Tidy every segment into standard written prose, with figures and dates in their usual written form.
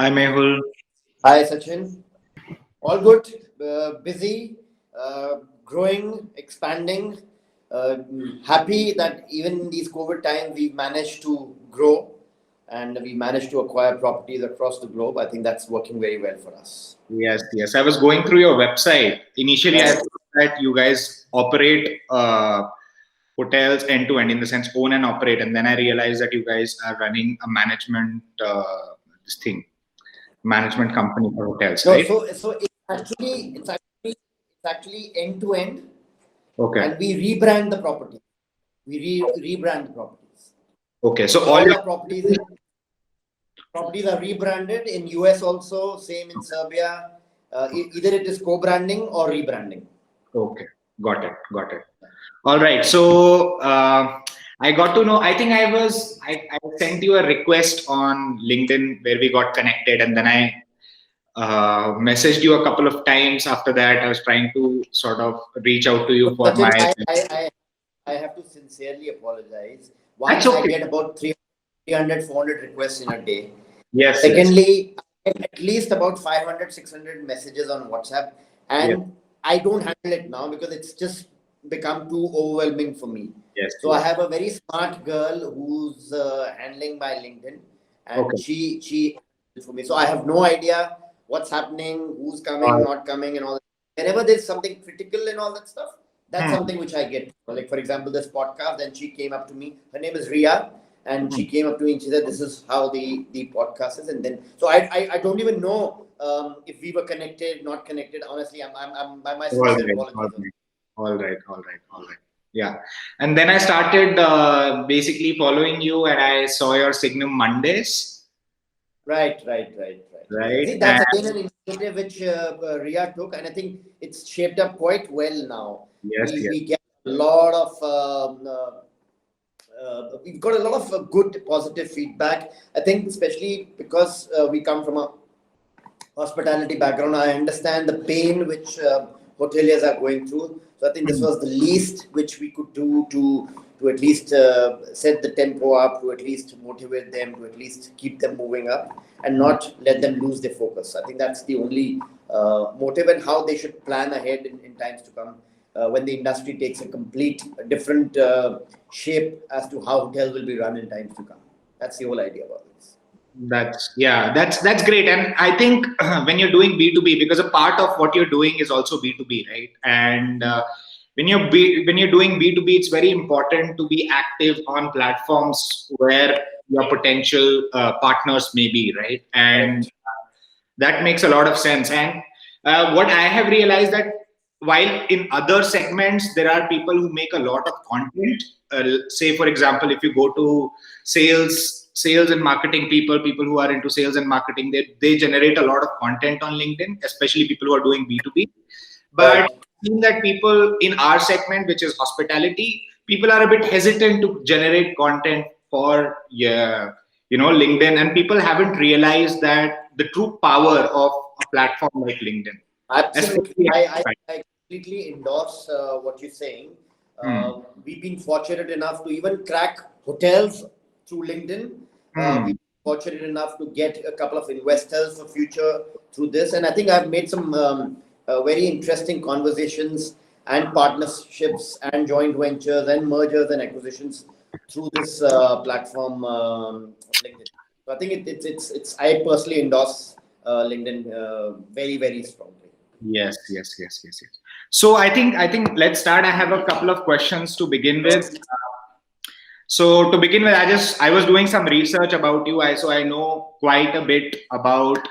Hi, Mehul. Hi, Sachin. All good, busy, growing, expanding. Happy that even in these COVID times, we've managed to grow and we managed to acquire properties across the globe. I think that's working very well for us. Yes, yes. I was going through your website. Initially, I Right. thought that you guys operate hotels end to end, in the sense own and operate, and then I realized that you guys are running a this thing, management company for hotels, No, right? so it's actually end to end, Okay. and we rebrand the property. We rebrand the properties. Okay. So So all all your our properties are rebranded in US also, same in Serbia. Either it is co-branding or rebranding. okay, got it. All right. So I got to know. I think I sent you a request on LinkedIn where we got connected, and then I messaged you a couple of times after that. I was trying to sort of reach out to So you for Sachin, my. I have to sincerely apologize. That's One, I okay. get about 300, 400 requests in a day. Yes, yes, Secondly, I get at least about 500, 600 messages on WhatsApp, yes, and I don't handle it now because it's just become too overwhelming for me. yes, So I yes. have a very smart girl who's handling my LinkedIn, and Okay. she for me. So I have no idea what's happening, who's coming, Uh, not coming, and all that. Whenever there's something critical and all that stuff, that's hmm, something which I get. Like for example, this podcast, and she came up to me. Her name is Ria, and hmm. she came up to me and she said, "This is how the podcast is." And then, so I don't even know if we were connected, not connected. Honestly, I'm by my All sincere right, all apologies. right, all right, all right, all right. Yeah, and then I started basically following you, and I saw your Signum Mondays, Right. right? See, that's And again an initiative which Ria took, and I think it's shaped up quite well now. yes, yes. We get a lot of we've got a lot of good positive feedback. I think especially because we come from a hospitality background, I understand the pain which hoteliers are going through. So I think this Hmm. was the least which we could do to at least set the tempo up, to at least motivate them, to at least keep them moving up, and not let them lose their focus. I think that's the only motive, and how they should plan ahead in times to come. When the industry takes a complete different shape as to how hotels will be run in times to come. That's the whole idea about this. That's great, and I think when you're doing B2B, because a part of what you're doing is also B2B, right? And when you're doing B2B, it's very important to be active on platforms where your potential partners may be, right? And Correct. that makes a lot of sense. And what I have realized that while in other segments there are people who make a lot of content, say for example, if you go to sales and marketing people who are into sales and marketing, they generate a lot of content on LinkedIn, especially people who are doing B2B. But Right. seeing that people in our segment, which is hospitality, people are a bit hesitant to generate content for, yeah, LinkedIn, and people haven't realized that the true power of a platform like LinkedIn, Absolutely. especially. I completely endorse what you're saying. Hmm. We've been fortunate enough to even crack hotels through LinkedIn. Hmm. We've been fortunate enough to get a couple of investors for future through this. And I think I've made some very interesting conversations and partnerships and joint ventures and mergers and acquisitions through this platform, LinkedIn. So I think I personally endorse LinkedIn very, very strongly. Yes. So I think let's start. I have a couple of questions to begin with. So to begin with, I was doing some research about you. I know quite a bit about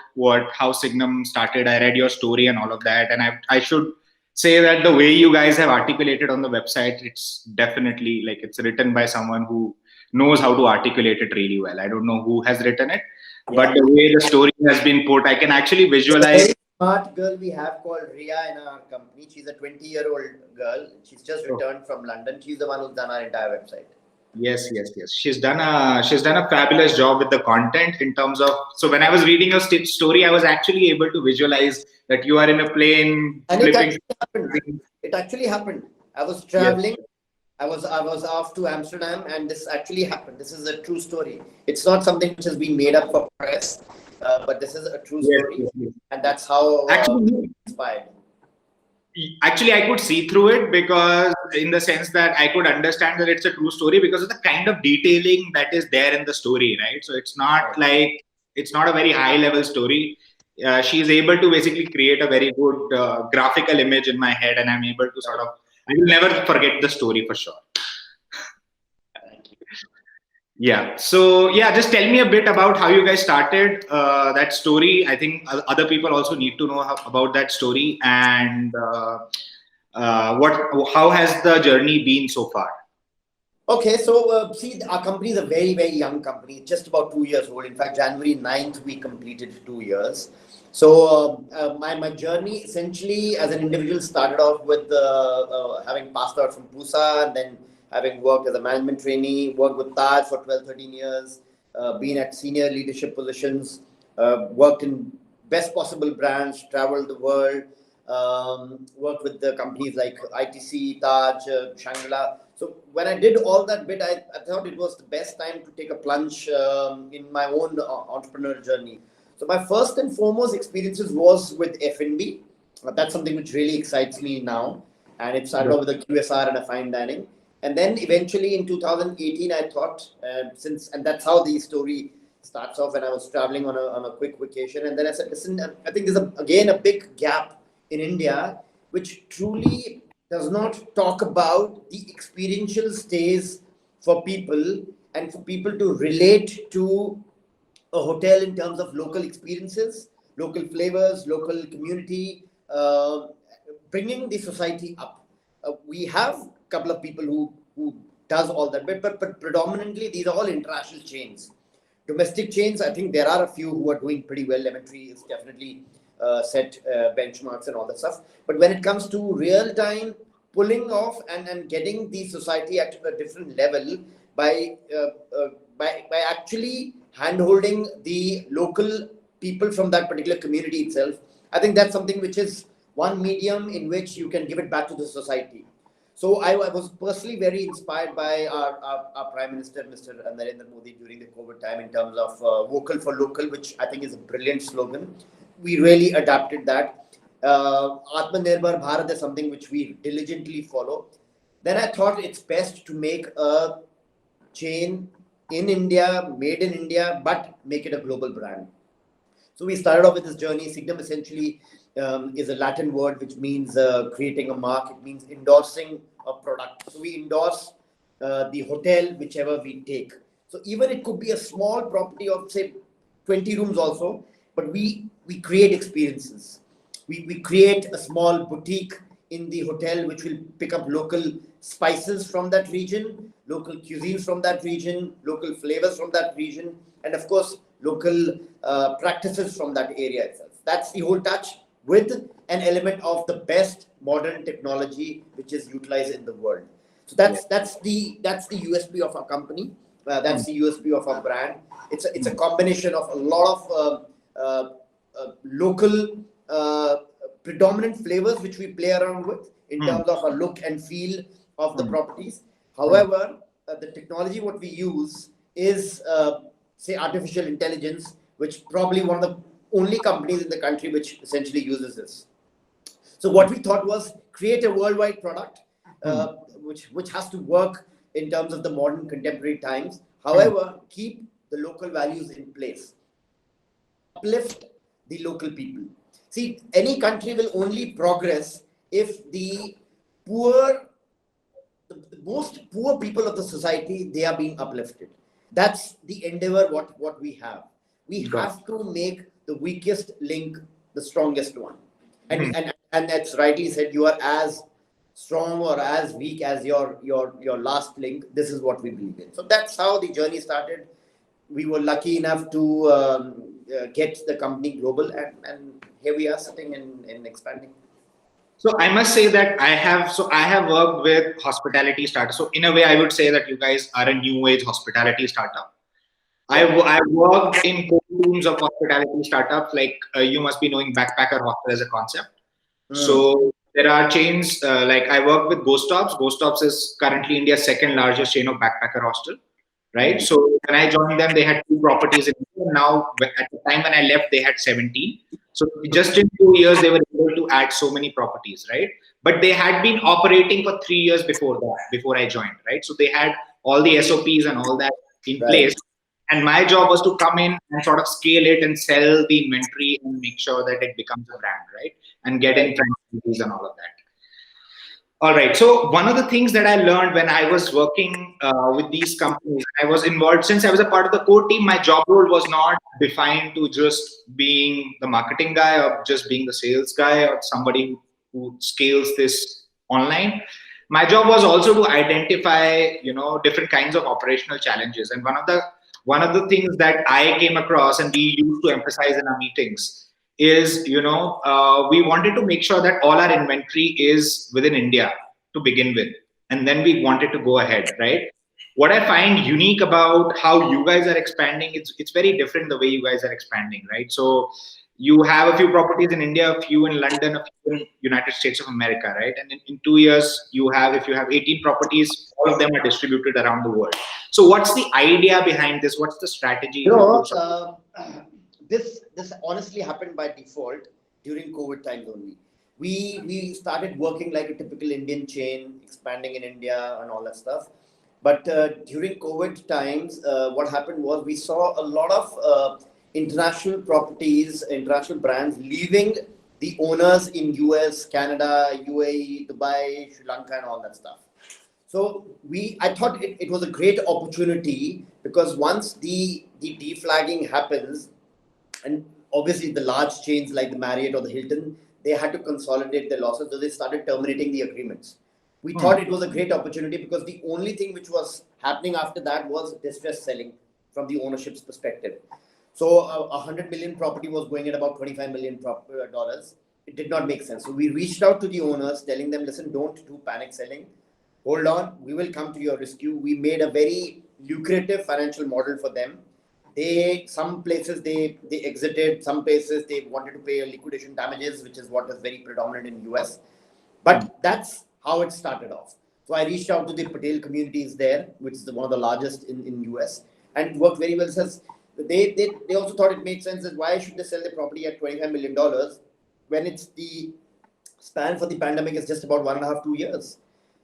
how Signum started. I read your story and all of that, and I should say that the way you guys have articulated on the website, it's definitely like it's written by someone who knows how to articulate it really well. I don't know who has written it, but Yeah. the way the story has been put, I can actually There's a visualize. very smart girl we have called Ria in our company. She's a 20-year-old girl. She's just returned from London. She's the one who's done our entire website. Yes. She's done a fabulous job with the content in terms of. So when I was reading your story, I was actually able to visualize that you are in a plane And it flipping. actually happened. It actually happened. I was Yes. traveling. I was off to Amsterdam, and this actually happened. This is a true story. It's not something which has been made up for press. but this is a true Yes, story, yes, yes. and that's how Actually, inspired. Actually, I could see through it because, in the sense that I could understand that it's a true story because of the kind of detailing that is there in the story, right? So it's not like it's not a very high level story. She is able to basically create a very good graphical image in my head, and I'm able to sort of, I will never forget the story for sure. Yeah. So yeah, just tell me a bit about how you guys started that story. I think other people also need to know about that story, and what how has the journey been so far? Okay, so see, our company is a very, very young company, just about 2 years old. In fact, January 9th, we completed 2 years. So my journey essentially as an individual started off with having passed out from PUSA and then having worked as a management trainee, worked with Taj for 12, 13 years, been at senior leadership positions, worked in best possible brands, traveled the world, worked with the companies like ITC, Taj, Shangri-La. So when I did all that bit, I thought it was the best time to take a plunge in my own entrepreneurial journey. So my first and foremost experiences was with F&B. That's something which really excites me now. And it started off with a QSR and a fine dining. And then eventually in 2018, I thought, and that's how the story starts off when I was traveling on a quick vacation. And then I said, listen, I think there's again a big gap in India, which truly does not talk about the experiential stays for people and for people to relate to a hotel in terms of local experiences, local flavors, local community, bringing the society up. We have a couple of people who does all that, but predominantly these are all international chains. Domestic chains, I think there are a few who are doing pretty well. Lemon Tree is definitely set benchmarks and all that stuff. But when it comes to real time pulling off and getting the society at a different level by by actually handholding the local people from that particular community itself, I think that's something which is one medium in which you can give it back to the society. So I was personally very inspired by our Prime Minister, Mr. Narendra Modi, during the COVID time in terms of vocal for local, which I think is a brilliant slogan. We really adapted that. Atmanirbhar Bharat is something which we diligently follow. Then I thought it's best to make a chain in India, made in India, but make it a global brand. So we started off with this journey. Signum essentially is a Latin word which means creating a mark. It means endorsing a product. So we endorse the hotel, whichever we take. So even it could be a small property of say 20 rooms also, but we create experiences. We create a small boutique in the hotel which will pick up local spices from that region, local cuisines from that region, local flavors from that region, and of course local practices from that area itself. That's the whole touch with an element of the best modern technology which is utilized in the world. So that's the USP of our company. That's the USP of our brand. It's a combination of a lot of local predominant flavors which we play around with in terms of a look and feel of the properties. However, the technology what we use is say artificial intelligence, which probably one of the only companies in the country which essentially uses this. So what we thought was create a worldwide product which has to work in terms of the modern contemporary times. However, keep the local values in place. Uplift the local people. See, any country will only progress if the poor, the most poor people of the society, they are being uplifted. That's the endeavor what we have. We have to make the weakest link the strongest one. And that's rightly said, you are as strong or as weak as your last link. This is what we believe in. So that's how the journey started. We were lucky enough to get the company global, and here we are sitting and expanding. So I must say that I have worked with hospitality startups. So in a way, I would say that you guys are a new age hospitality startup. I worked in teams of hospitality startups. Like you must be knowing Backpacker Hostel as a concept. So there are chains like I work with Ghost Stops. Ghost Stops is currently India's second largest chain of backpacker hostel, right? So when I joined them, they had two properties in India, and now at the time when I left, they had 17. So just in 2 years, they were able to add so many properties, right? But they had been operating for 3 years before that, before I joined, right? So they had all the SOPs and all that in place. Right. And my job was to come in and sort of scale it and sell the inventory and make sure that it becomes a brand, right? And get in Right. franchisees and all of that. All right. So one of the things that I learned when I was working with these companies, I was involved since I was a part of the core team. My job role was not defined to just being the marketing guy or just being the sales guy or somebody who scales this online. My job was also to identify, different kinds of operational challenges. And one of the things that I came across and we used to emphasize in our meetings is we wanted to make sure that all our inventory is within India to begin with, and then we wanted to go ahead, right? What I find unique about how you guys are expanding, it's very different the way you guys are expanding, right? So you have a few properties in India, a few in London, a few in United States of America, right? And in 2 years, if you have 18 properties, all of them are distributed around the world. So what's the idea behind this? What's the strategy? You know, this honestly happened by default during COVID times only. We started working like a typical Indian chain, expanding in India and all that stuff. But during COVID times, what happened was we saw a lot of international properties, international brands leaving the owners in US, Canada, UAE, Dubai, Sri Lanka, and all that stuff. So I thought it was a great opportunity because once the deflagging happens, and obviously the large chains like the Marriott or the Hilton, they had to consolidate their losses, so they started terminating the agreements. We thought it was a great opportunity because the only thing which was happening after that was distress selling from the ownership's perspective. So a 100 million property was going at about $25 million dollars. It did not make sense. So we reached out to the owners, telling them, listen, don't do panic selling. Hold on, we will come to your rescue. We made a very lucrative financial model for them. Some places they exited, some places they wanted to pay liquidation damages, which is what is very predominant in US. But that's how it started off. So I reached out to the Patel communities there, which is one of the largest in US, and it worked very well. Says they also thought it made sense that why should they sell the property at $25 million when it's the span for the pandemic is just about 1.5, 2 years.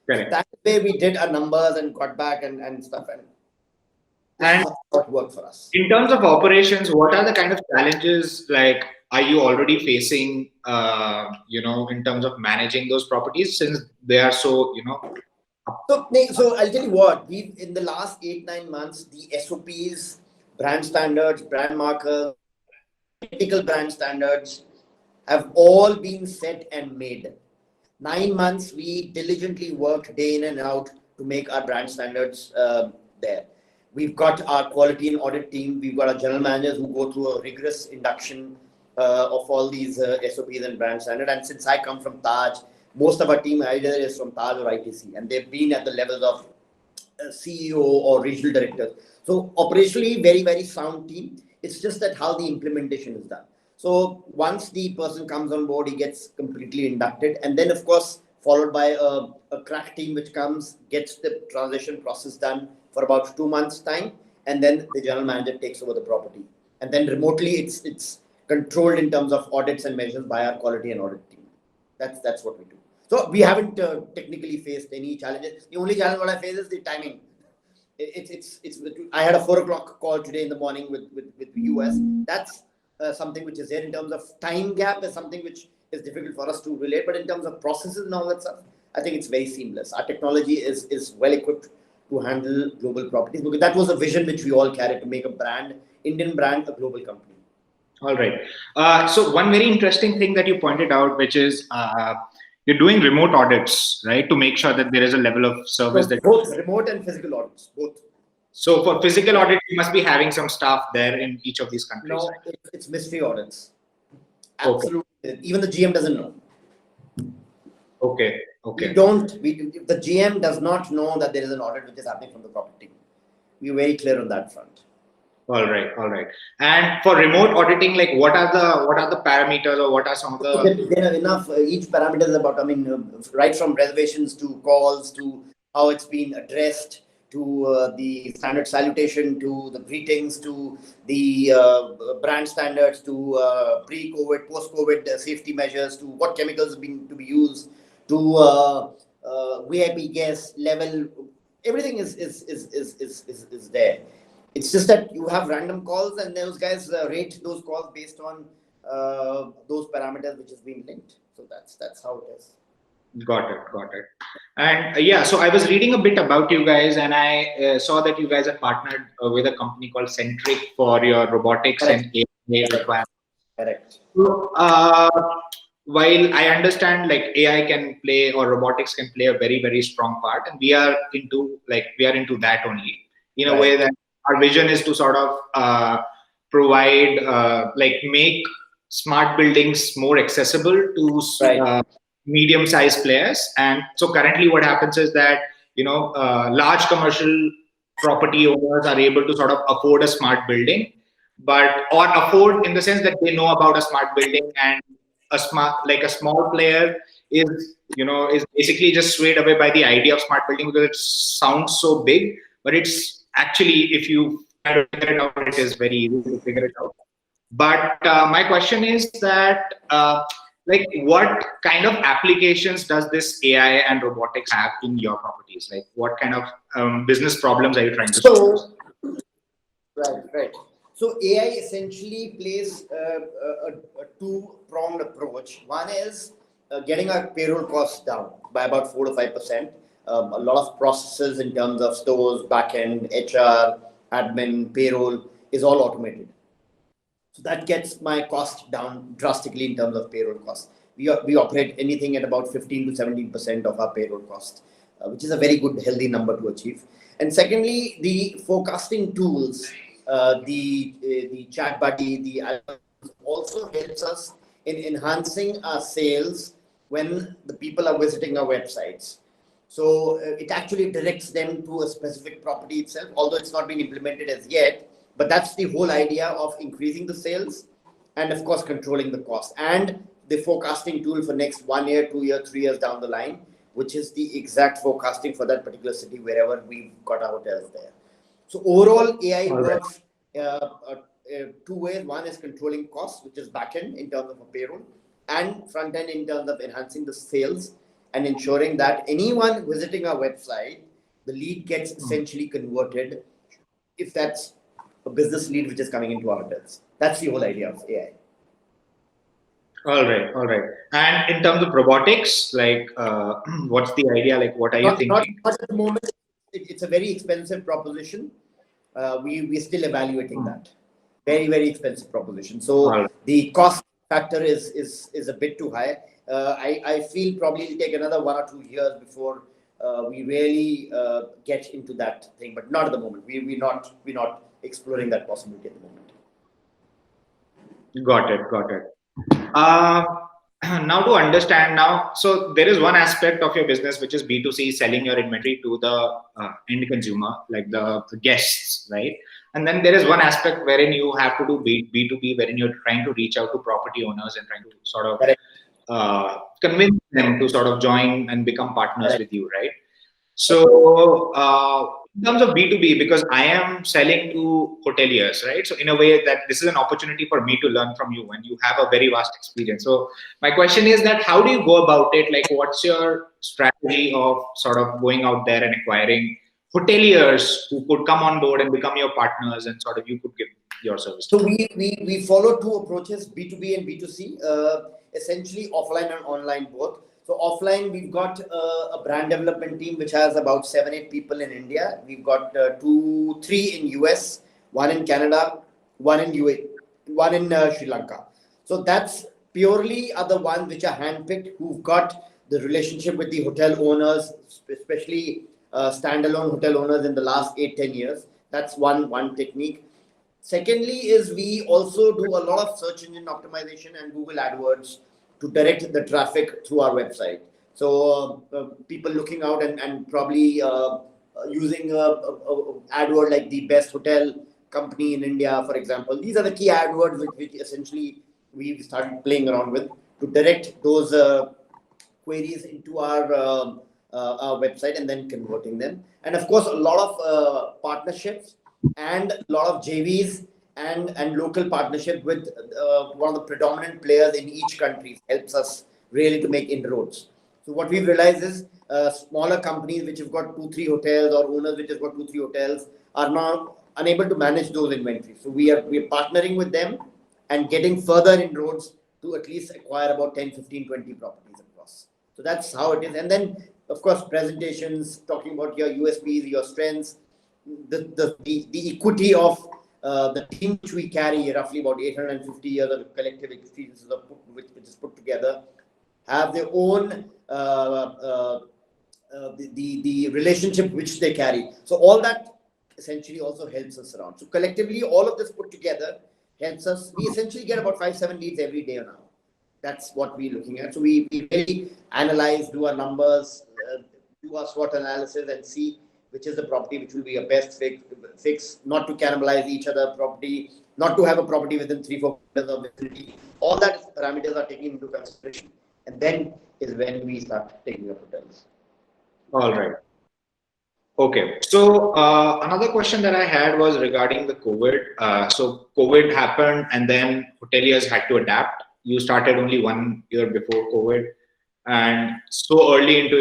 Correct. That way we did our numbers and got back and stuff, and what worked for us. In terms of operations, what are the kind of challenges like are you already facing? In terms of managing those properties since they are so So I'll tell you what, we in the last 8-9 months, the SOPs, brand standards, brand markers, technical brand standards have all been set and made. 9 months, we diligently worked day in and out to make our brand standards there. We've got our quality and audit team. We've got our general managers who go through a rigorous induction of all these SOPs and brand standards. And since I come from Taj, most of our team either is from Taj or ITC, and they've been at the levels of CEO or regional directors. So operationally, very, very sound team. It's just that how the implementation is done. So once the person comes on board, he gets completely inducted. And then, of course, followed by a crack team which comes, gets the transition process done for about 2 months' time. And then the general manager takes over the property. And then remotely, it's controlled in terms of audits and measures by our quality and audit team. That's what we do. So we haven't technically faced any challenges. The only challenge what I face is the timing. I had a 4:00 call today in the morning with US. That's something which is there in terms of time gap is something which is difficult for us to relate. But in terms of processes and all that stuff, I think it's very seamless. Our technology is well equipped to handle global properties because that was a vision which we all carried to make a brand, Indian brand, a global company. All right. So one very interesting thing that you pointed out, which is you're doing remote audits, right, to make sure that there is a level of service So that both remote and physical audits, both. So for physical audit, you must be having some staff there in each of these countries. No, right? it's mystery audits. Absolutely. Okay. Even the GM doesn't know. Okay. The GM does not know that there is an audit which is happening from the property. We're very clear on that front. All right. And for remote auditing, like what are the parameters or what are some of the? There are enough. Each parameter is about. Right from reservations to calls to how it's been addressed to the standard salutation, to the greetings, to the brand standards, to pre-COVID, post-COVID safety measures, to what chemicals are being to be used, to VIP guest level. Everything is there. It's just that you have random calls, and those guys rate those calls based on those parameters which has been linked. So that's how it is. Got it, got it. And yeah, so I was reading a bit about you guys, and I saw that you guys are partnered with a company called Centric for your robotics Correct. and AI requirements. Correct. So, while I understand like AI can play or robotics can play a very, very strong part, and we are into that only in a Right. way that our vision is to sort of provide make smart buildings more accessible to Right. medium-sized players. And so currently, what happens is that large commercial property owners are able to sort of afford a smart building, but or afford in the sense that they know about a smart building, and a small player is basically just swayed away by the idea of smart building because it sounds so big, but it's actually, if you try to figure it out, it is very easy to figure it out. But my question is that what kind of applications does this AI and robotics have in your properties? Like what kind of business problems are you trying to solve? So right. So AI essentially plays a two-pronged approach. One is getting our payroll costs down by about 4 to 5%. A lot of processes in terms of stores, backend, HR, admin, payroll is all automated. So that gets my cost down drastically in terms of payroll costs. We operate anything at about 15 to 17% of our payroll cost, which is a very good, healthy number to achieve. And secondly, the forecasting tools, the chat buddy, the also helps us in enhancing our sales when the people are visiting our websites. So it actually directs them to a specific property itself, although it's not been implemented as yet. But that's the whole idea of increasing the sales and, of course, controlling the cost. And the forecasting tool for next 1 year, 2 year, 3 years down the line, which is the exact forecasting for that particular city wherever we've got our hotels there. So overall, AI works two ways. One is controlling costs, which is back end in terms of a payroll, and front end in terms of enhancing the sales and ensuring that anyone visiting our website, the lead gets essentially converted if that's a business lead which is coming into our hotels. That's the whole idea of AI. All right. And in terms of robotics, what's the idea? Like, what are you thinking? Not at the moment. It's a very expensive proposition. We're still evaluating that. Very, very expensive proposition. So the cost factor is a bit too high. I feel probably it'll take another 1 or 2 years before we really get into that thing, but not at the moment. We're not exploring that possibility at the moment. Got it. Uh, Now to understand so there is one aspect of your business which is B2C, selling your inventory to the end consumer, like the guests, right? And then there is one aspect wherein you have to do B2B, wherein you're trying to reach out to property owners and trying to sort of convince them to sort of join and become partners with you, right? So, in terms of B2B, because I am selling to hoteliers, right? So, in a way that this is an opportunity for me to learn from you, and you have a very vast experience. So, my question is that how do you go about it? Like, what's your strategy of sort of going out there and acquiring hoteliers who could come on board and become your partners, and sort of you could give your service? So we follow two approaches: B2B and B2C. Essentially, offline and online both. So offline, we've got a brand development team which has about 7-8 people in India. We've got 2-3 in US, one in Canada, one in UAE, one in Sri Lanka. So that's purely are the ones which are handpicked, who've got the relationship with the hotel owners, especially standalone hotel owners in the last 8-10 years. That's one technique. Secondly, is we also do a lot of search engine optimization and Google AdWords to direct the traffic through our website. So people looking out and probably using a AdWord like the best hotel company in India, for example. These are the key AdWords which essentially we've started playing around with to direct those queries into our our website and then converting them. And of course, a lot of partnerships and a lot of JVs and local partnership with one of the predominant players in each country helps us really to make inroads. So what we've realized is smaller companies which have got 2-3 hotels or owners which have got 2-3 hotels are now unable to manage those inventories. So we are partnering with them and getting further inroads to at least acquire about 10, 15, 20 properties across. So that's how it is. And then, of course, presentations, talking about your USPs, your strengths, the equity of the team which we carry, roughly about 850 years of collective experiences which is put together, have their own the relationship which they carry. So all that essentially also helps us around. So collectively, all of this put together helps us. We essentially get about 5-7 leads every day now. That's what we're looking at. So we really analyze, do our numbers, do our SWOT analysis, and see which is the property which will be a best fix, not to cannibalize each other property, not to have a property within 3-4 kilometers of vicinity. All that parameters are taken into consideration, and then is when we start taking up hotels. All right. Okay. So another question that I had was regarding the COVID. So COVID happened, and then hoteliers had to adapt. You started only 1 year before COVID, and so early into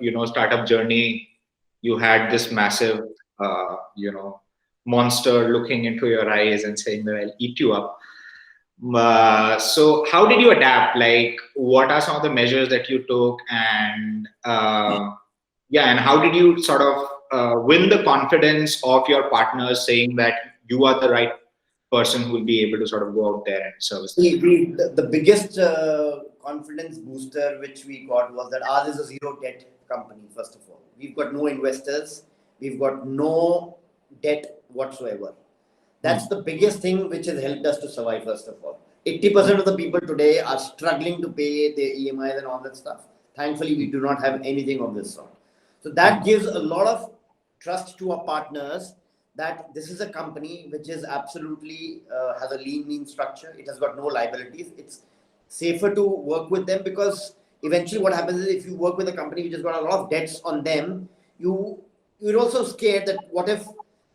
your startup journey, you had this massive monster looking into your eyes and saying that I'll eat you up. So how did you adapt? Like, what are some of the measures that you took, and and how did you sort of win the confidence of your partners, saying that you are the right person who will be able to sort of go out there and service them? The biggest confidence booster which we got was that ours is a zero debt company. First of all, we've got no investors, we've got no debt whatsoever. That's the biggest thing which has helped us to survive. First of all, 80% of the people today are struggling to pay their EMIs and all that stuff. Thankfully, we do not have anything of this sort. So that gives a lot of trust to our partners that this is a company which is absolutely has a mean structure. It has got no liabilities. It's safer to work with them, because eventually what happens is, if you work with a company which has got a lot of debts on them, you're also scared that what if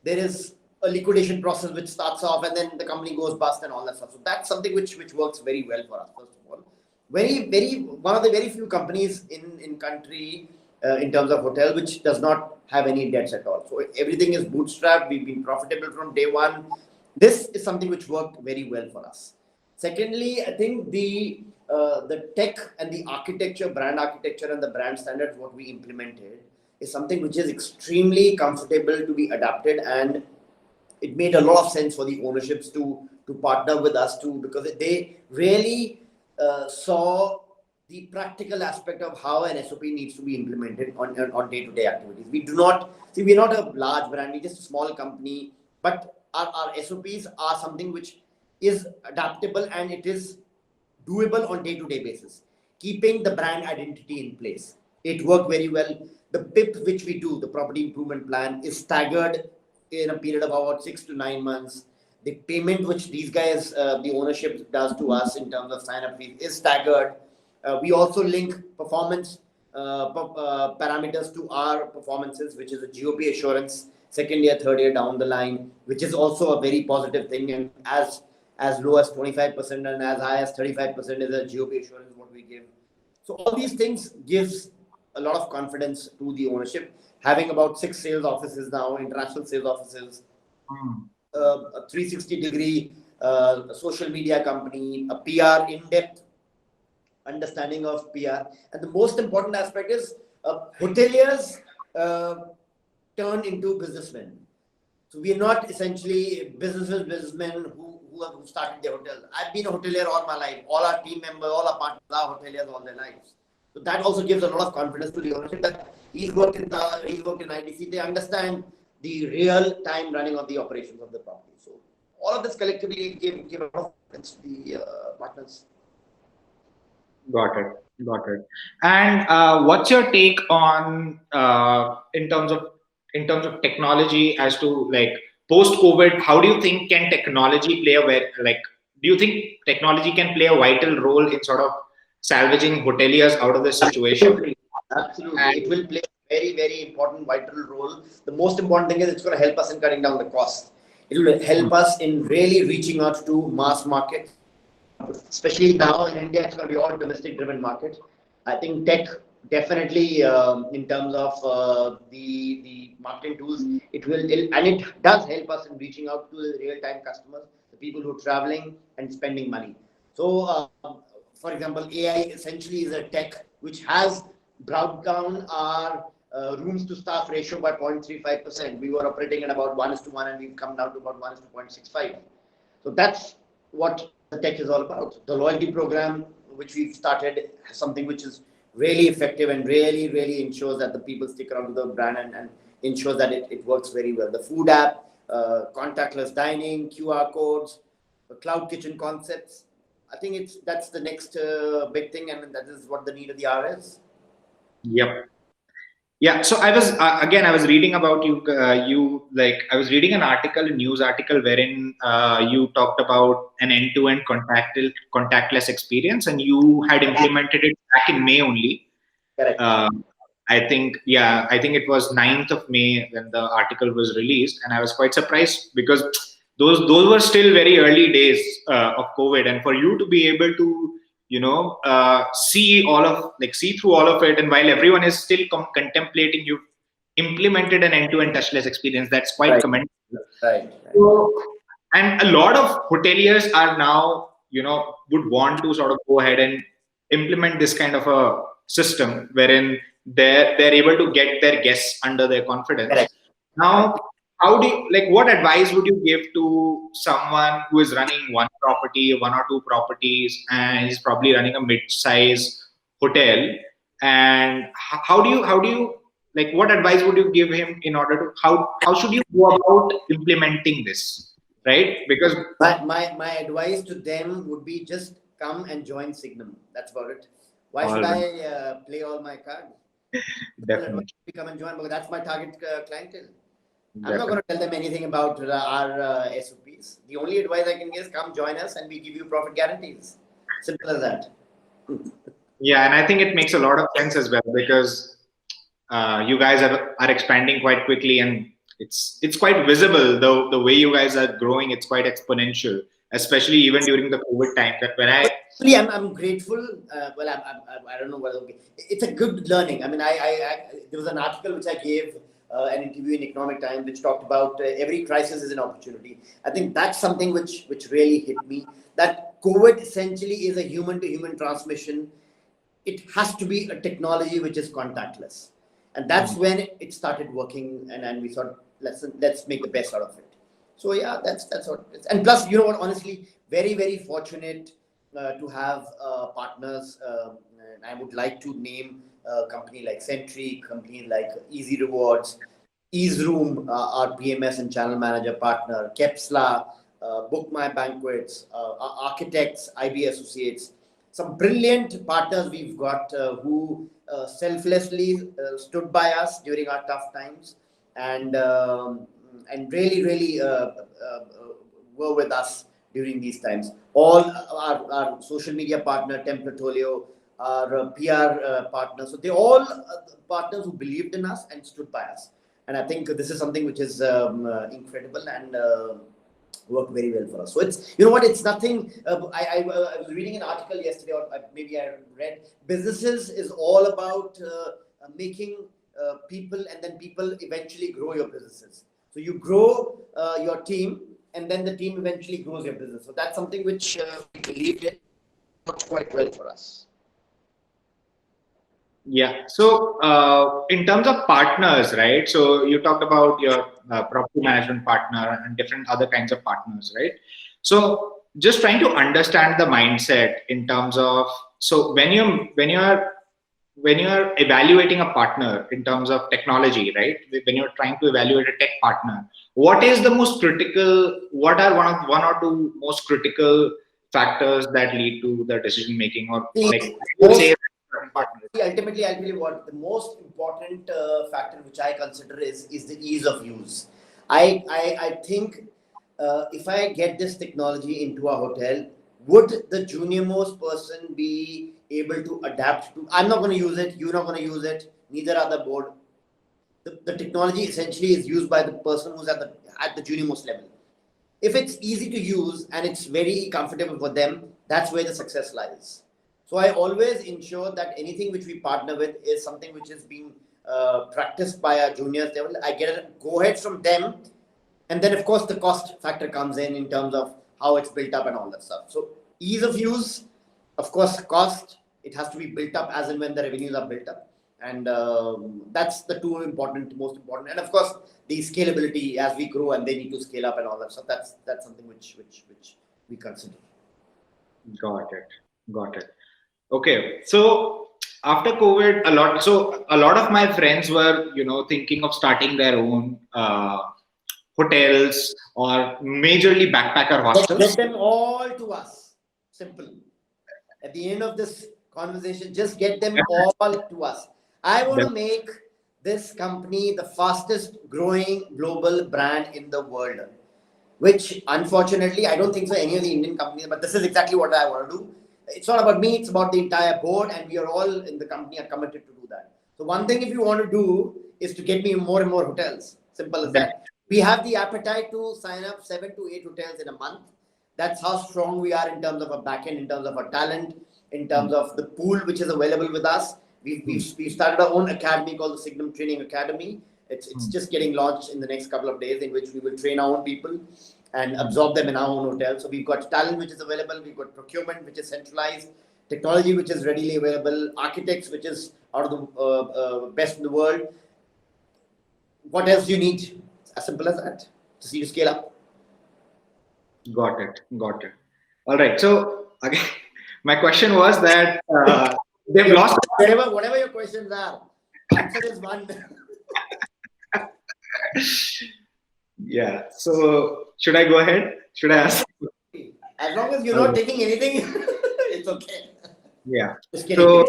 there is a liquidation process which starts off and then the company goes bust and all that stuff. So that's something which works very well for us. First of all, one of the very few companies in country in terms of hotel which does not have any debts at all. So everything is bootstrapped. We've been profitable from day one. This is something which worked very well for us. Secondly, I think the tech and the architecture, brand architecture and the brand standards what we implemented is something which is extremely comfortable to be adapted, and it made a lot of sense for the ownerships to partner with us too, because they really saw the practical aspect of how an SOP needs to be implemented on day-to-day activities. We do not see, we're not a large brand, we're just a small company, but our SOPs are something which is adaptable and it is doable on day-to-day basis, keeping the brand identity in place. It worked very well. The PIP which we do, the property improvement plan, is staggered in a period of about 6 to 9 months. The payment which these guys, the ownership does to us in terms of sign-up fees is staggered. We also link performance parameters to our performances, which is a GOP assurance, second year, third year down the line, which is also a very positive thing. And as low as 25% and as high as 35% is a GOP assurance what we give. So all these things gives a lot of confidence to the ownership. Having about 6 sales offices now, international sales offices, a 360-degree social media company, a PR in-depth understanding of PR. And the most important aspect is hoteliers turn into businessmen. So we are not essentially businessmen who started their hotel. I've been a hotelier all my life. All our team members, all our partners are hoteliers all their lives. So that also gives a lot of confidence to the ownership that he's worked in IDC. They understand the real time running of the operations of the property. So all of this collectively give a lot of confidence to the partners. Got it. And what's your take on in terms of technology as to, like, post COVID? How do you think can technology play do you think technology can play a vital role in sort of salvaging hoteliers out of this situation? Absolutely. And It will play a very, very important, vital role. The most important thing is it's going to help us in cutting down the cost. It will help us in really reaching out to mass markets. Especially now in India, it's going to be all domestic driven market. I think tech definitely, in terms of the marketing tools, and it does help us in reaching out to the real time customers, the people who are traveling and spending money. So, for example, AI essentially is a tech which has brought down our rooms to staff ratio by 0.35%. We were operating at about 1 is to 1, and we've come down to about 1 is to 0.65. So that's what the tech is all about. The loyalty program, which we've started, is something which is really effective and really, really ensures that the people stick around to the brand, and ensures that it works very well. The food app, contactless dining, QR codes, cloud kitchen concepts. I think that's the next big thing, and that is what the need of the hour is. yep. Yeah, so I was again. I was reading about you. I was reading an article, a news article, wherein you talked about an end-to-end contactless experience, and you had implemented it back in May only. Correct. I think, yeah, I think it was 9th of May when the article was released, and I was quite surprised because those were still very early days of COVID, and for you to be able to see through all of it, and while everyone is still contemplating, you implemented an end-to-end touchless experience. That's quite Right. commendable. Right. Right. So, and a lot of hoteliers are now, would want to sort of go ahead and implement this kind of a system wherein they're able to get their guests under their confidence. Correct. Now, Correct. how do you, like, what advice would you give to someone who is running one property, one or two properties, and he's probably running a mid-size hotel? And how do you like, what advice would you give him in order to, how should you go about implementing this, right? Because My advice to them would be just come and join Signum. That's about it. Why all should right, I play all my cards? Simple advice: definitely, come and join, because that's my target clientele. I'm not going definitely. to tell them anything about our SOPs. The only advice I can give is come join us, and we give you profit guarantees. Simple as that. Yeah, and I think it makes a lot of sense as well because you guys are expanding quite quickly, and it's quite visible. The way you guys are growing, it's quite exponential, especially even during the COVID time. That when I Actually, I'm grateful. Well, I don't know whether it's a good learning. I mean, there was an article which I gave an interview in Economic Times which talked about every crisis is an opportunity. I think that's something which really hit me. That COVID essentially is a human to human transmission. It has to be a technology which is contactless, and that's when it started working, and we thought let's make the best out of it. So yeah, that's what it is. And plus, you know what, honestly, very, very fortunate to have partners, and I would like to name a company like Sentry, company like Easy Rewards, Ease Room, our PMS and channel manager partner, Kepsla, Book My Banquets, Architects, IB Associates. Some brilliant partners we've got who selflessly stood by us during our tough times, and really, really were with us during these times. All our social media partner, Templatolio, our PR partner. So they all partners who believed in us and stood by us. And I think this is something which is incredible, and worked very well for us. So it's, you know what, it's nothing. I was reading an article yesterday, or maybe I read, businesses is all about making people, and then people eventually grow your businesses. So you grow your team, and then the team eventually grows your business. So that's something which we believed in, worked quite well for us. Yeah. So, in terms of partners, right? So you talked about your property management partner and different other kinds of partners, right? So just trying to understand the mindset in terms of, so when you're evaluating a partner in terms of technology, right? When you're trying to evaluate a tech partner, what is the most critical? What are one or two most critical factors that lead to the decision making, or See, like I would say most partner? ultimately, I'll tell you what the most important factor which I consider is the ease of use. I think if I get this technology into a hotel, would the junior most person be able to adapt to. I'm not going to use it. You're not going to use it. Neither are the board. The technology essentially is used by the person who's at the junior most level. If it's easy to use and it's very comfortable for them, that's where the success lies. So I always ensure that anything which we partner with is something which is being practiced by our juniors level. I get a go ahead from them, and then of course the cost factor comes in terms of how it's built up and all that stuff. So ease of use, of course, cost. It has to be built up as and when the revenues are built up, and that's the two most important. And of course, the scalability as we grow and they need to scale up and all that stuff. That's something which we consider. Got it. Okay, so after COVID, a lot of my friends were, thinking of starting their own hotels or majorly backpacker hostels. Get them all to us. Simple. At the end of this conversation, just get them all to us. I want to make this company the fastest growing global brand in the world, which unfortunately, I don't think so any of the Indian companies, but this is exactly what I want to do. It's not about me, it's about the entire board, and we are all in the company are committed to do that. So one thing if you want to do is to get me more and more hotels. Simple as that. We have the appetite to sign up 7 to 8 hotels in a month. That's how strong we are in terms of our backend, in terms of our talent, in terms of the pool which is available with us. We've started our own academy called the Signum Training Academy. It's just getting launched in the next couple of days, in which we will train our own people and absorb them in our own hotel. So we've got talent which is available, we've got procurement which is centralized, technology which is readily available, architects which is out of the best in the world. What else do you need? As simple as that. To see you scale up. Got it. All right. So again, my question was that they've lost. Whatever your questions are, answer is one. Yeah. So should I go ahead? Should I ask? As long as you're not taking anything, it's okay. Yeah. So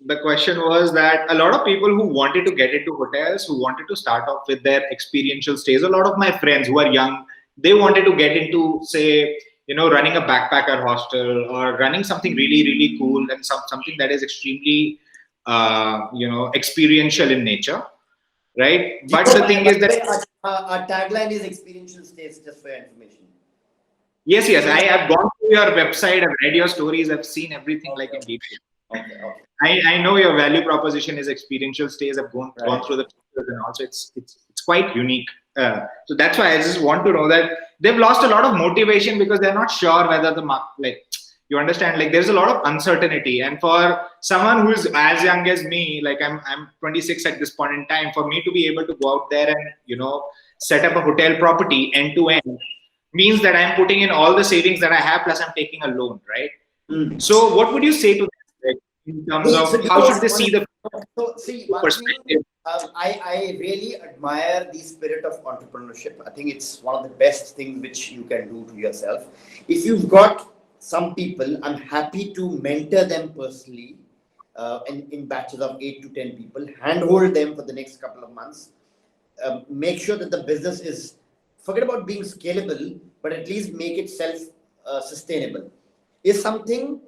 the question was that a lot of people who wanted to get into hotels, who wanted to start off with their experiential stays, a lot of my friends who are young, they wanted to get into, say, running a backpacker hostel or running something really, really cool and something that is extremely, experiential in nature, right? But the thing is that our tagline is experiential stays, just for your information. Yes, I have gone through your website, I've read your stories, I've seen everything in detail. Okay. I know your value proposition is experiential stays. I've gone through the pictures and also it's quite unique. So that's why I just want to know that they've lost a lot of motivation because they're not sure whether the market, you understand, there's a lot of uncertainty. And for someone who is as young as me, I'm 26 at this point in time, for me to be able to go out there and set up a hotel property end to end means that I'm putting in all the savings that I have plus I'm taking a loan, right? So what would you say to them? In terms of how should they see the perspective? I really admire the spirit of entrepreneurship. I think it's one of the best things which you can do to yourself. If you've got some people, I'm happy to mentor them personally in batches of 8 to 10 people, handhold them for the next couple of months, make sure that the business is, forget about being scalable, but at least make it self-sustainable. Is something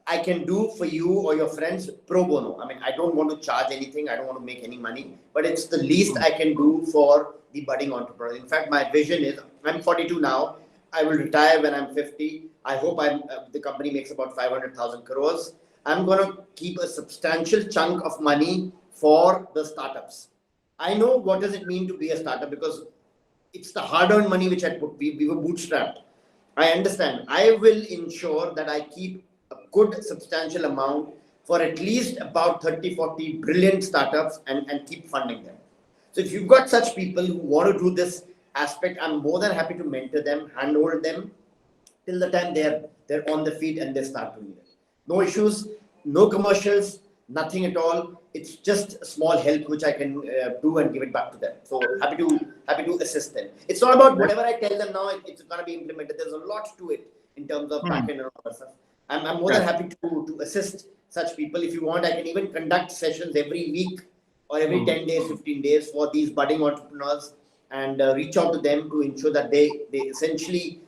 I can do for you or your friends pro bono. I mean, I don't want to charge anything. I don't want to make any money, but it's the least I can do for the budding entrepreneur. In fact, my vision is, I'm 42 now. I will retire when I'm 50. I hope the company makes about 500,000 crores. I'm going to keep a substantial chunk of money for the startups. I know what does it mean to be a startup because it's the hard-earned money which I put. We were bootstrapped. I understand. I will ensure that I keep a good substantial amount for at least about 30, 40 brilliant startups and keep funding them. So if you've got such people who want to do this aspect, I'm more than happy to mentor them, handhold them till the time they're on the feet and they start doing it. No issues, no commercials, nothing at all. It's just small help which I can do and give it back to them. So happy to assist them. It's not about whatever I tell them now, it's going to be implemented. There's a lot to it in terms of backend and all that stuff. I'm more than happy to assist such people. If you want, I can even conduct sessions every week or every 10 days, 15 days for these budding entrepreneurs and reach out to them to ensure that they essentially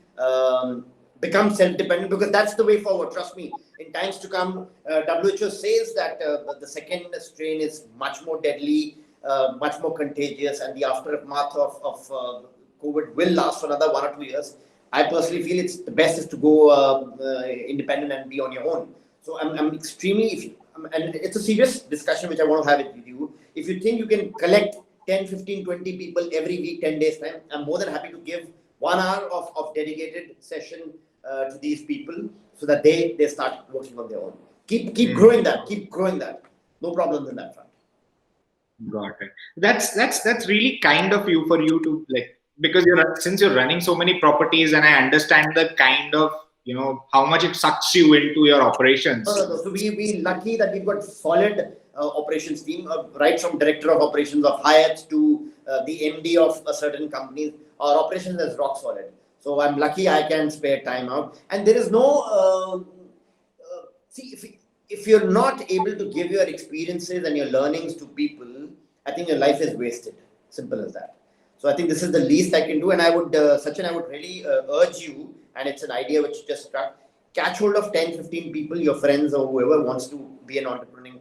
become self-dependent, because that's the way forward. Trust me. in times to come, WHO says that the second strain is much more deadly, much more contagious, and the aftermath of COVID will last for another 1 or 2 years. I personally feel it's the best is to go independent and be on your own. So I'm extremely, and it's a serious discussion which I want to have it with you. If you think you can collect 10, 15, 20 people every week, 10 days time, I'm more than happy to give 1 hour of dedicated session to these people so that they start working on their own. Keep growing that. Keep growing that. No problems in that front. Got it. That's really kind of you for you to like, because since you're running so many properties, and I understand the kind of, how much it sucks you into your operations. No. So we lucky that we've got solid operations team, right from director of operations of Hyatt to the MD of a certain company. Our operations is rock solid. So I'm lucky I can spare time out. And there is no see, if you're not able to give your experiences and your learnings to people, I think your life is wasted. Simple as that. So I think this is the least I can do. And I would, Sachin, I would really urge you, and it's an idea which just struck, catch hold of 10, 15 people, your friends or whoever wants to be an entrepreneur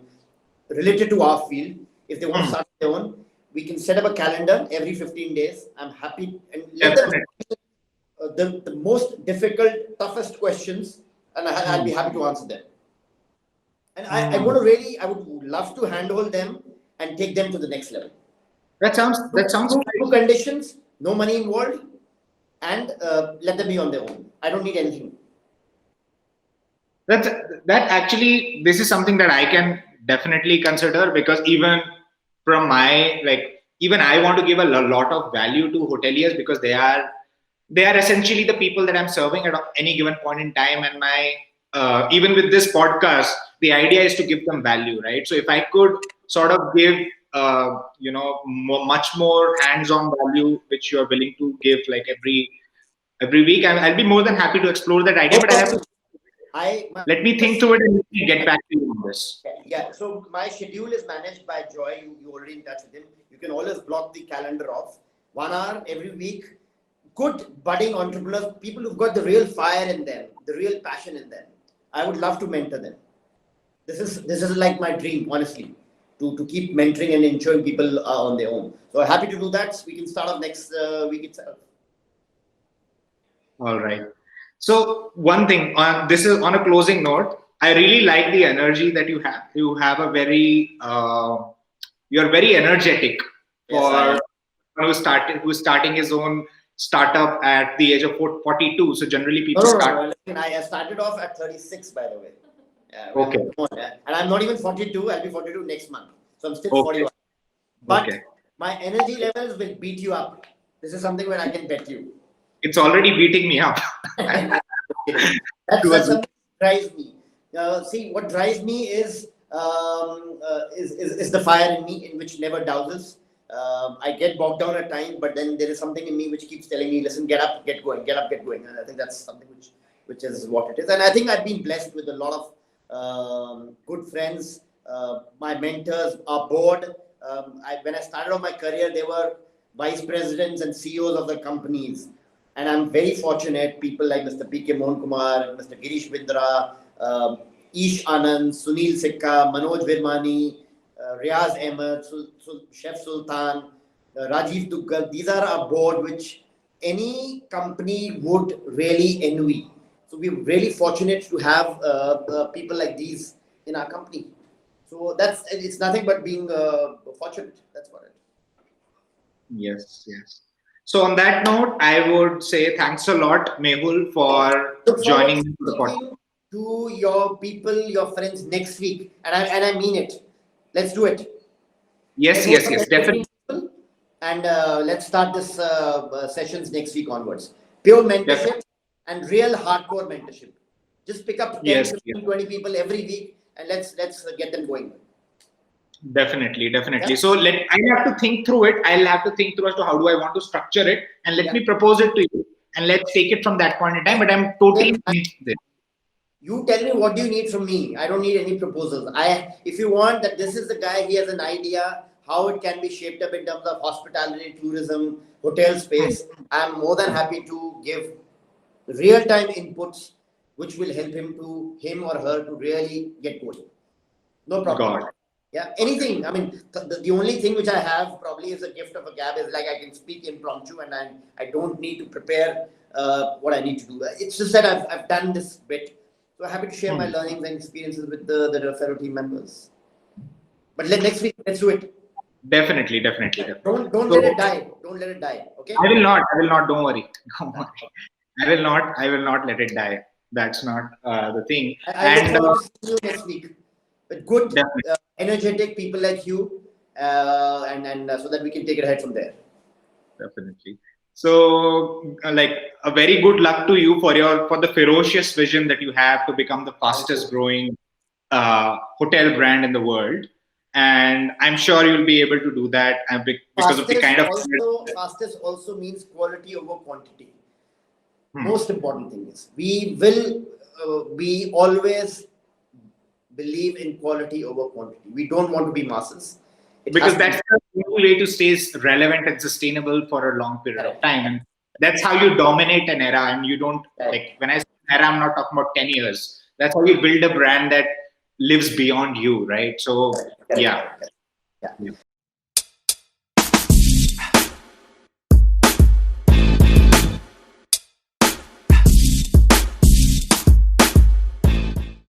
related to our field. If they want to start their own, we can set up a calendar every 15 days. I'm happy. And let them the most difficult, toughest questions, and I'll be happy to answer them. And I would love to handhold them and take them to the next level. That sounds two conditions, no money involved, and let them be on their own. I don't need anything. That actually, this is something that I can definitely consider, because even from my, even I want to give a lot of value to hoteliers, because they are essentially the people that I'm serving at any given point in time. And my even with this podcast, the idea is to give them value, right? So if I could sort of give much more hands-on value, which you're willing to give like every week, I'll be more than happy to explore that idea. But I have to let me think through it and get back to you on this. Yeah. So my schedule is managed by Joy. You already in touch with him. You can always block the calendar off. 1 hour every week. Good budding entrepreneurs, people who've got the real fire in them, the real passion in them. I would love to mentor them. This is like my dream, honestly, to keep mentoring and ensuring people are on their own. So happy to do that. We can start off next week itself. All right. So one thing, this is on a closing note. I really like the energy that you have. You have a very, you're very energetic for who's starting his own startup at the age of 42. So generally people start. I started off at 36, by the way. Okay. And I'm not even 42. I'll be 42 next month. So I'm still 41. But my energy levels will beat you up. This is something where I can bet you. It's already beating me up. That's something that drives me. See, what drives me is the fire in me, in which never douses. I get bogged down at times, but then there is something in me which keeps telling me, listen, get up, get going, get up, get going. And I think that's something which is what it is. And I think I've been blessed with a lot of good friends. My mentors, our board. When I started on my career, they were vice presidents and CEOs of the companies. And I'm very fortunate, people like Mr. P.K. Mohan Kumar, Mr. Girish Bindra, Ish Anand, Sunil Sikka, Manoj Virmani, Riaz Ahmed, Chef Sultan, Rajiv Duggal. These are a board which any company would really envy. So we're really fortunate to have people like these in our company. So it's nothing but being fortunate. That's what it is. Yes. So on that note, I would say thanks a lot, Mehul, for joining the podcast. To your people, your friends next week, and I mean it. Let's do it. Yes, definitely. And let's start this sessions next week onwards. Pure mentorship and real hardcore mentorship. Just pick up 10, 15, 20 people every week, and let's get them going. Definitely. Yeah. So I'll have to think through it. I'll have to think through as to how do I want to structure it, and let me propose it to you, and let's take it from that point in time. But I'm totally there. You tell me what do you need from me. I don't need any proposals. If you want that, this is the guy. He has an idea how it can be shaped up in terms of hospitality, tourism, hotel space. I'm more than happy to give real-time inputs which will help him or her to really get going. No problem. God. Yeah, anything. I mean, the only thing which I have probably is a gift of a gab is like I can speak impromptu and I don't need to prepare what I need to do. It's just that I've done this bit. So happy to share my learnings and experiences with the fellow team members. But next week, let's do it. Definitely. Don't So, let it die. Don't let it die. Okay. I will not. Don't worry. Don't worry. I will not let it die. That's not the thing. I look And forward to seeing you next week with good, definitely. energetic people like you, and so that we can take it ahead from there. Definitely. So, like a very good luck to you for the ferocious vision that you have to become the fastest growing hotel brand in the world. And I'm sure you'll be able to do that because of the kind of. Fastest also means quality over quantity. Hmm. Most important thing is we always believe in quality over quantity. We don't want to be masses. Because that's the only way to stay relevant and sustainable for a long period of time. And that's how you dominate an era. And you don't, like, when I say era, I'm not talking about 10 years. That's how you build a brand that lives beyond you, right? So, yeah. Yeah.